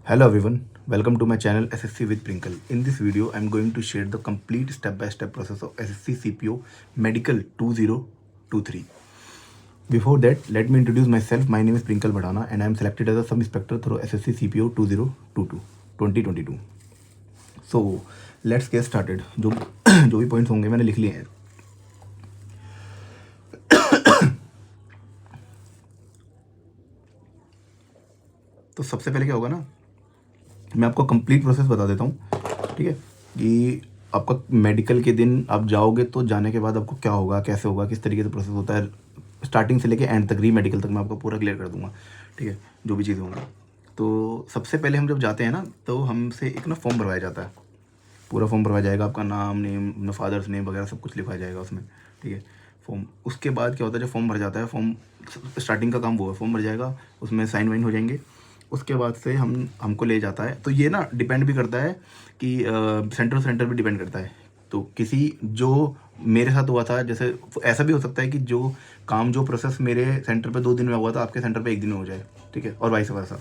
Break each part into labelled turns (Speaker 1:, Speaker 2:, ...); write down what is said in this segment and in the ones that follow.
Speaker 1: Hello everyone, welcome to my channel SSC with Prinkle. In this video, I am going to share the complete step-by-step process of SSC CPO Medical 2023. Before that, let me introduce myself. My name is Prinkle Badhana and I am selected as a sub-inspector through SSC CPO 2022. So, let's get started. जो भी points होंगे मैंने लिख लिए हैं. तो सबसे पहले क्या होगा ना, मैं आपको कंप्लीट प्रोसेस बता देता हूँ, ठीक है, कि आपका मेडिकल के दिन आप जाओगे तो जाने के बाद आपको क्या होगा, कैसे होगा, किस तरीके से प्रोसेस होता है, स्टार्टिंग से लेके एंड तक, री मेडिकल तक मैं आपको पूरा क्लियर कर दूंगा, ठीक है, जो भी चीज़ें होंगी। तो सबसे पहले हम जब जाते हैं ना, तो हमसे एक ना फॉर्म भरवाया जाता है, पूरा फॉर्म भरवाया जाएगा, आपका नाम, नेम, अपना फादर्स नेम वगैरह सब कुछ लिखवाया जाएगा उसमें, ठीक है, फॉर्म। उसके बाद क्या होता है, जब फॉर्म भर जाता है, फॉर्म स्टार्टिंग का काम वो है, फॉर्म भर जाएगा, उसमें साइन वाइन हो जाएंगे, उसके बाद से हमको ले जाता है। तो ये ना डिपेंड भी करता है कि सेंटर भी डिपेंड करता है। तो किसी जो मेरे साथ हुआ था, जैसे ऐसा भी हो सकता है कि जो प्रोसेस मेरे सेंटर पे 2 दिन में हुआ था, आपके सेंटर पे 1 दिन में हो जाए, ठीक है, और वाइस वर्सा।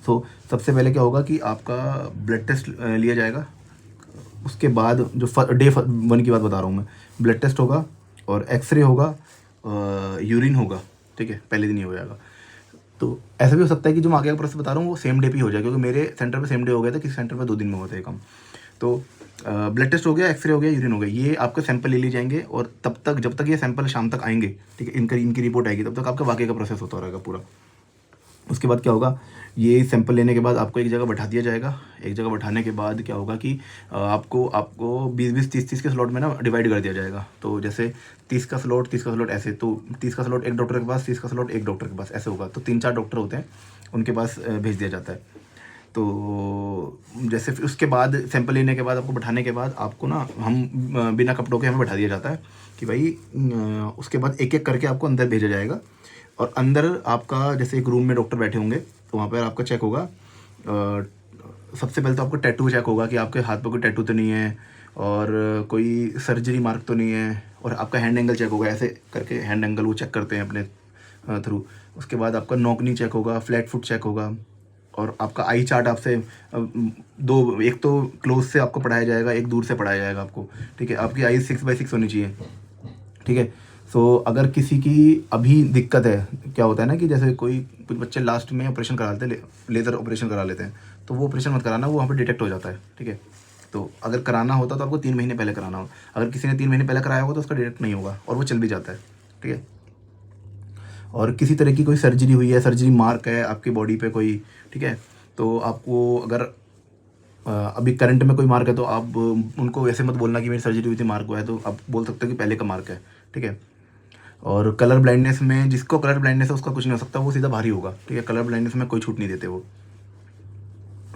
Speaker 1: तो सबसे पहले क्या होगा कि आपका ब्लड टेस्ट लिया जाएगा। उसके बाद जो डे 1 की बात बता रहा हूँ मैं, ब्लड टेस्ट होगा और एक्सरे होगा, यूरिन होगा, ठीक है, पहले दिन ही हो जाएगा। तो ऐसा भी हो सकता है कि जो मैं आगे का प्रोसेस बता रहा हूँ वो सेम डे पे हो जाए, क्योंकि मेरे सेंटर पे सेम डे हो गया था, किसी सेंटर पे 2 दिन में होता है काम। तो ब्लड टेस्ट हो गया, एक्सरे हो गया, यूरिन हो गया, ये आपके सैंपल ले लिए जाएंगे, और तब तक जब तक ये सैंपल शाम तक आएंगे, ठीक है, इनकी रिपोर्ट आएगी, तब तक आपका बाकी का प्रोसेस होता रहेगा पूरा। उसके बाद क्या होगा, ये सैंपल लेने के बाद आपको एक जगह बैठा दिया जाएगा। एक जगह बैठाने के बाद क्या होगा कि आपको 20-20, 30-30 के स्लॉट में ना डिवाइड कर दिया जाएगा। तो जैसे 30 का स्लॉट, 30 का स्लॉट, ऐसे। तो 30 का स्लॉट एक डॉक्टर के पास, 30 का स्लॉट एक डॉक्टर के पास, ऐसे होगा। तो 3-4 डॉक्टर होते हैं, उनके पास भेज दिया जाता है। तो जैसे फिर उसके बाद सैंपल लेने के बाद, आपको बैठाने के बाद, आपको ना बिना कपड़ों के हमें बैठा दिया जाता है कि भाई उसके बाद एक एक करके आपको अंदर भेजा जाएगा। और अंदर आपका जैसे एक रूम में डॉक्टर बैठे होंगे, तो वहाँ पर आपका चेक होगा। सबसे पहले तो आपको टैटू चेक होगा कि आपके हाथ पर कोई टैटू तो नहीं है, और कोई सर्जरी मार्क तो नहीं है, और आपका हैंड एंगल चेक होगा, ऐसे करके हैंड एंगल वो चेक करते हैं अपने थ्रू। उसके बाद आपका नॉकनी चेक होगा, फ्लैट फुट चेक होगा, और आपका आई चार्ट आपसे एक तो क्लोज से आपको पढ़ाया जाएगा, एक दूर से पढ़ाया जाएगा आपको, ठीक है। आपकी आई 6x6 होनी चाहिए, ठीक है। सो अगर किसी की अभी दिक्कत है, क्या होता है ना कि जैसे कुछ बच्चे लास्ट में ऑपरेशन करा लेते हैं, लेज़र ऑपरेशन करा लेते हैं, तो वो ऑपरेशन मत कराना, वो वहाँ पे डिटेक्ट हो जाता है, ठीक है। तो अगर कराना होता तो आपको 3 महीने पहले कराना होगा। अगर किसी ने 3 महीने पहले कराया होगा तो उसका डिटेक्ट नहीं होगा, और वो चल भी जाता है, ठीक है। और किसी तरह की कोई सर्जरी हुई है, सर्जरी मार्क है आपकी बॉडी पे कोई, ठीक है, तो आपको अगर अभी करंट में कोई मार्क है, तो आप उनको ऐसे मत बोलना कि मेरी सर्जरी हुई थी, मार्क हुआ है, तो आप बोल सकते हो कि पहले का मार्क है, ठीक है। और कलर ब्लाइंडनेस में, जिसको कलर ब्लाइंडनेस है उसका कुछ नहीं हो सकता, वो सीधा भारी होगा, ठीक है। कलर ब्लाइंडनेस में कोई छूट नहीं देते वो।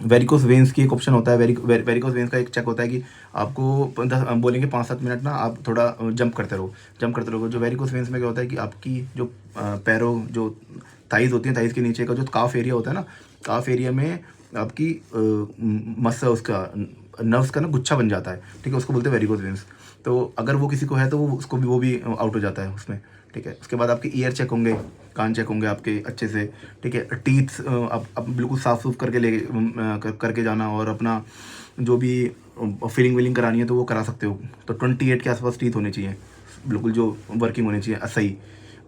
Speaker 1: वेरिकोस वेन्स की एक ऑप्शन होता है, वेरिकोस वेन्स का एक चेक होता है कि आपको बोलेंगे 5-7 मिनट ना आप थोड़ा जंप करते रहो। जो वेरिकोस वेन्स में क्या होता है कि आपकी जो पैरों, जो थाइज होती है, थाइज के नीचे का जो काफ एरिया होता है ना, काफ एरिया में आपकी मसल, उसका नर्व्स का ना गुच्छा बन जाता है, ठीक है, उसको बोलते हैं वेरिकोस वेन्स। तो अगर वो किसी को है तो वो भी आउट हो जाता है उसमें, ठीक है। उसके बाद आपके ईयर चेक होंगे, कान चेक होंगे आपके अच्छे से, ठीक है। टीथ आप बिल्कुल साफ सूफ करके जाना, और अपना जो भी फिलिंग विलिंग करानी है तो वो करा सकते हो। तो 28 के आसपास टीथ होने चाहिए, बिल्कुल जो वर्किंग होनी चाहिए सही।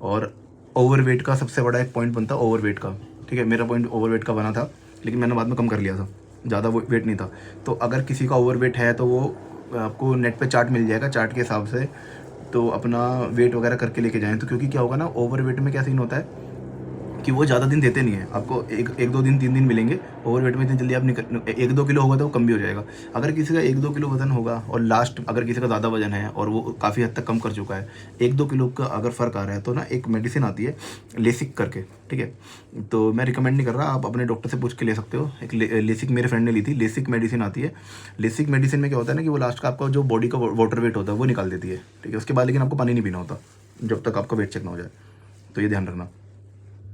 Speaker 1: और ओवरवेट का सबसे बड़ा एक पॉइंट बनता है, ओवरवेट का, ठीक है। मेरा पॉइंट ओवरवेट का बना था, लेकिन मैंने बाद में कम कर लिया था, ज़्यादा वेट नहीं था। तो अगर किसी का ओवरवेट है तो वो आपको नेट पे चार्ट मिल जाएगा, चार्ट के हिसाब से तो अपना वेट वगैरह करके लेके जाएं। तो क्योंकि क्या होगा ना, ओवर वेट में क्या सीन होता है कि वो ज़्यादा दिन देते नहीं है आपको, एक 2 दिन 3 दिन मिलेंगे। ओवर वेट में इतनी जल्दी आप 1-2 किलो होगा तो वो कम भी हो जाएगा। अगर किसी का 1-2 किलो वजन होगा, और लास्ट अगर किसी का ज़्यादा वजन है और वो काफ़ी हद तक कम कर चुका है, 1-2 किलो का अगर फ़र्क आ रहा है, तो ना एक मेडिसिन आती है लेसिक करके, ठीक है। तो मैं रिकमेंड नहीं कर रहा, आप अपने डॉक्टर से पूछ के ले सकते हो। एक लेसिक मेरे फ्रेंड ने ली थी, लेसिक मेडिसिन आती है। लेसिक मेडिसिन में क्या होता है ना कि वो लास्ट का आपका जो बॉडी का वाटर वेट होता है वो निकाल देती है, ठीक है। उसके बाद लेकिन आपको पानी नहीं पीना होता जब तक आपका वेट चेक ना हो जाए, तो ये ध्यान रखना,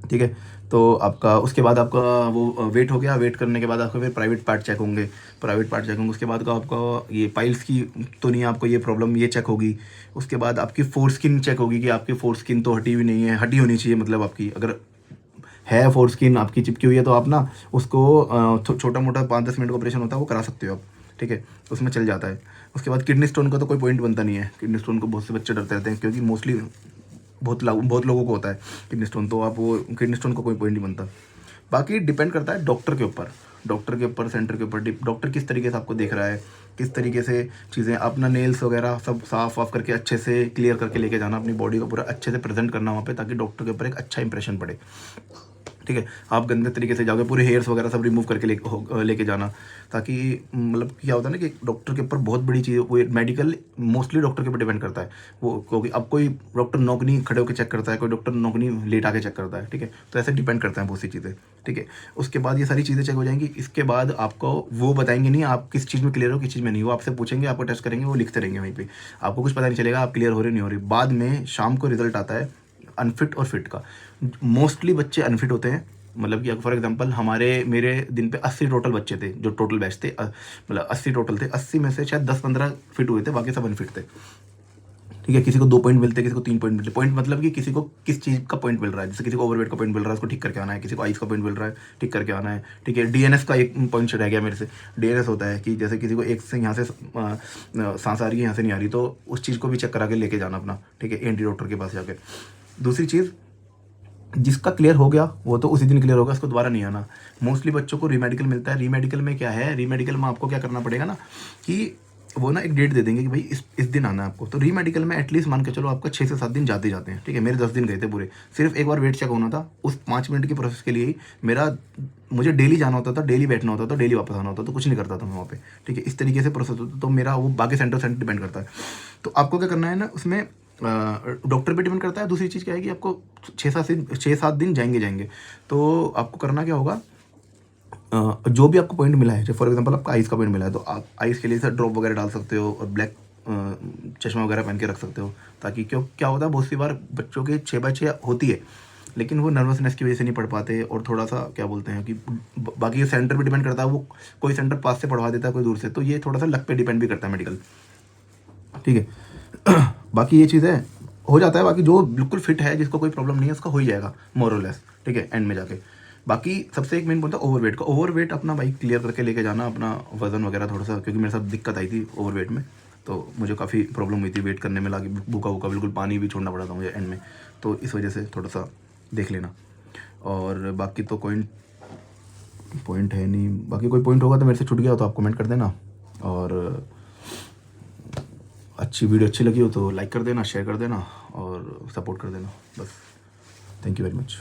Speaker 1: ठीक है। तो आपका उसके बाद आपका वो वेट हो गया, वेट करने के बाद आपका फिर प्राइवेट पार्ट चेक होंगे, उसके बाद का आपका ये पाइल्स की तो नहीं है आपको ये प्रॉब्लम, ये चेक होगी। उसके बाद आपकी फोर स्किन चेक होगी कि आपकी फोर स्किन तो हटी हुई नहीं है, हटी होनी चाहिए, मतलब आपकी अगर है फोर स्किन आपकी चिपकी हुई है तो आप ना उसको छोटा मोटा 5-10 मिनट का ऑपरेशन होता है वो करा सकते हो आप, ठीक है, उसमें चल जाता है। उसके बाद किडनी स्टोन का तो कोई पॉइंट बनता नहीं है। किडनी स्टोन को बहुत से बच्चे डरते रहते हैं क्योंकि मोस्टली बहुत लोगों को होता है किडनी स्टोन, तो आप वो किडनी स्टोन का कोई पॉइंट नहीं बनता। बाकी डिपेंड करता है डॉक्टर के ऊपर, सेंटर के ऊपर। डॉक्टर किस तरीके से आपको देख रहा है, किस तरीके से चीज़ें, अपना नेल्स वगैरह सब साफ वाफ करके अच्छे से क्लियर करके लेके जाना, अपनी बॉडी को पूरा अच्छे से प्रेजेंट करना वहाँ पे, ताकि डॉक्टर के ऊपर एक अच्छा इंप्रेशन पड़े, ठीक है। आप गंदे तरीके से जाओगे, पूरे हेयर्स वगैरह सब रिमूव करके लेके जाना, ताकि मतलब क्या होता है ना कि डॉक्टर के ऊपर बहुत बड़ी चीज़, वो मेडिकल मोस्टली डॉक्टर के ऊपर डिपेंड करता है वो, क्योंकि अब कोई डॉक्टर नौकरी खड़े होकर चेक करता है, कोई डॉक्टर नौकरी लेट आके चेक करता है, ठीक है। तो ऐसे डिपेंड करता है बहुत सी चीज़ें, ठीक है। उसके बाद ये सारी चीज़ें चेक हो जाएंगी। इसके बाद आपको वो बताएंगे नहीं आप किस चीज़ में क्लियर हो, किस चीज़ में नहीं हो, आपसे पूछेंगे, आपको टेस्ट करेंगे, वो लिखते रहेंगे वहीं पे, आपको कुछ पता नहीं चलेगा आप क्लियर हो रहे नहीं हो रहे। बाद में शाम को रिजल्ट आता है अनफिट और फिट का। मोस्टली बच्चे अनफिट होते हैं, मतलब कि फॉर एग्जांपल मेरे दिन पे 80 टोटल बच्चे थे जो टोटल बैच थे, मतलब 80 टोटल थे, 80 में से शायद 10-15 फिट हुए थे, बाकी सब अनफिट थे, ठीक है। किसी को 2 पॉइंट मिलते, किसी को 3 पॉइंट मिलते। पॉइंट मतलब कि किसी को किस चीज़ का पॉइंट मिल रहा है, जैसे किसी को ओवरवेट का पॉइंट मिल रहा है, उसको ठीक करके आना है, किसी को आइस का पॉइंट मिल रहा है, ठीक करके आना है, ठीक है। डीएनएस का एक पॉइंट रह गया मेरे से। डीएनएस होता है कि जैसे किसी को एक से यहाँ से सांस आ रही है, यहाँ से नहीं आ रही, तो उस चीज़ को भी चेक करा के लेके जाना अपना, ठीक है, एंटी डॉक्टर के पास जाके। दूसरी चीज़, जिसका क्लियर हो गया वो तो उसी दिन क्लियर होगा, उसको दोबारा नहीं आना। मोस्टली बच्चों को रीमेडिकल मिलता है। रीमेडिकल में क्या है, रीमेडिकल में आपको क्या करना पड़ेगा ना कि वो ना एक डेट दे देंगे कि भाई इस दिन आना है आपको। तो रीमेडिकल में एटलीस्ट मान के चलो आपका 6 से 7 दिन जाते जाते हैं, ठीक है। मेरे 10 दिन गए थे पूरे। सिर्फ एक बार वेट चेक होना था, उस 5 मिनट की प्रोसेस के लिए ही मुझे डेली जाना होता था, डेली बैठना होता था, डेली वापस आना होता था, तो कुछ नहीं करता था मैं वहाँ पे, ठीक है। इस तरीके से प्रोसेस होता, तो मेरा वो बाकी सेंटर डिपेंड करता है। तो आपको क्या करना है ना, उसमें डॉक्टर पे डिपेंड करता है। दूसरी चीज़ क्या है कि आपको 6-7 दिन जाएंगे। तो आपको करना क्या होगा, जो भी आपको पॉइंट मिला है, जैसे फॉर एग्जांपल आपका आइस का पॉइंट मिला है, तो आप आइस के लिए सर ड्रॉप वगैरह डाल सकते हो और ब्लैक चश्मा वगैरह पहन के रख सकते हो, ताकि क्या होता है बहुत सी बार बच्चों के 6/6 होती है, लेकिन वो नर्वसनेस की वजह से नहीं पढ़ पाते, और थोड़ा सा क्या बोलते हैं कि बाकी ये सेंटर पे डिपेंड करता है, वो कोई सेंटर पास से पढ़वा देता है, कोई दूर से, तो ये थोड़ा सा लक पे डिपेंड भी करता है मेडिकल, ठीक है। बाकी ये चीज़ें हो जाता है। बाकी जो बिल्कुल फिट है, जिसको कोई प्रॉब्लम नहीं है, उसका हो ही जाएगा मोर और लेस, ठीक है, एंड में जाके। बाकी सबसे एक मेन पॉइंट है ओवरवेट का। ओवरवेट अपना भाई क्लियर करके लेके जाना, अपना वजन वगैरह थोड़ा सा, क्योंकि मेरे साथ दिक्कत आई थी ओवरवेट में, तो मुझे काफ़ी प्रॉब्लम हुई थी वेट करने में, लाके भूखा बिल्कुल, पानी भी छोड़ना पड़ा था मुझे एंड में, तो इस वजह से थोड़ा सा देख लेना। और बाकी तो कोई पॉइंट है नहीं। बाकी कोई पॉइंट होगा तो मेरे से छूट गया हो तो आप कमेंट कर देना, और वीडियो अच्छी लगी हो तो लाइक कर देना, शेयर कर देना और सपोर्ट कर देना, बस। Thank you very much.